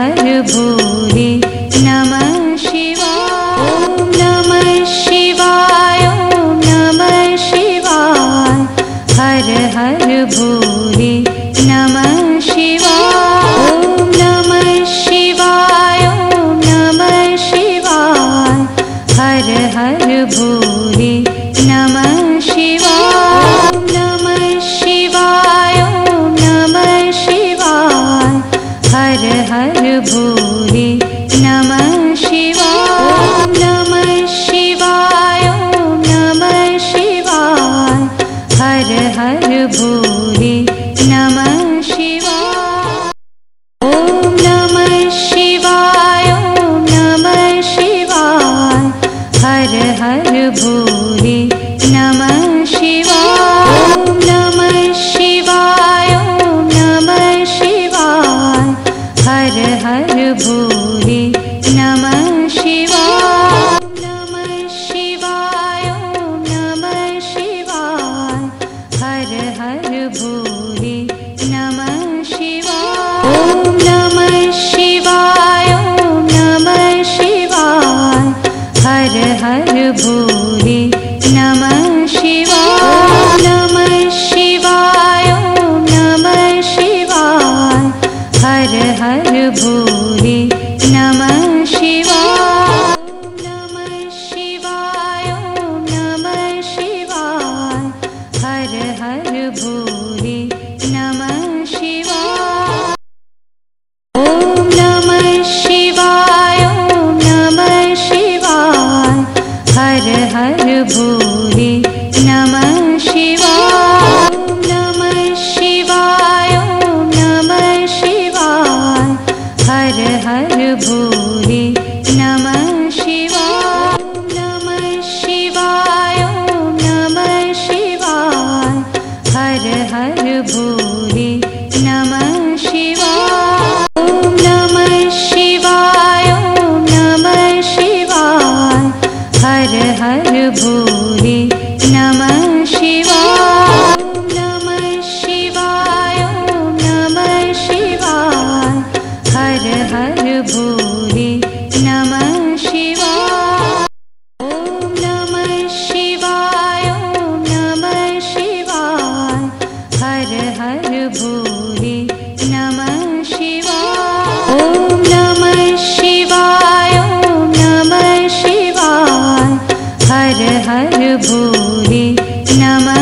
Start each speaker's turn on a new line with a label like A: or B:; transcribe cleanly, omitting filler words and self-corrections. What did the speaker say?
A: हर भोले नमः शिवाय। ॐ नमः शिवाय, ॐ नमः शिवाय, हर हर भोले नमः शिवाय। ॐ नमः शिवाय, ॐ नमः शिवाय, हर हर भोले नमः शिवाय। ॐ नमः शिवाय, ॐ नमः शिवाय, हर हर भोले नमः शिवाय। ॐ नमः शिवाय, ॐ नमः शिवाय, हर हर भोले नमः शिवाय। ॐ नमः शिवाय, ॐ नमः शिवाय, हर हर भोले नमः शिवाय। ॐ नमः शिवाय, ॐ नमः शिवाय, हर हर भोले नमः शिवाय। ॐ नमः शिवाय, ॐ नमः शिवाय, हर हर भोले नमः शिवाय। ॐ नमः शिवाय, ॐ नमः शिवाय, हर हर भोले नमः शिवाय। ॐ नमः शिवाय, ॐ नमः शिवाय, हर हर भोले नमः शिवाय। ॐ नमः शिवाय, ॐ नमः शिवाय, हर हर भोले नमः शिवाय। ॐ नमः शिवाय, ॐ नमः शिवाय, हर हर भोले नमः शिवाय। ॐ नमः शिवाय, ॐ नमः शिवाय, हर हर भोले नमः शिवाय। ॐ नमः शिवाय, ॐ नमः शिवाय, हर हर भोले नमः शिवाय। ॐ नमः शिवाय, ॐ नमः शिवाय, हर हर भोले नमः शिवाय। ॐ नमः शिवाय, ॐ नमः शिवाय, हर हर भोले नमः शिवाय। ॐ नमः शिवाय, ॐ नमः शिवाय, हर हर भोले नमः शिवाय। ॐ नमः शिवाय, ॐ नमः शिवाय, हर हर भोले नमः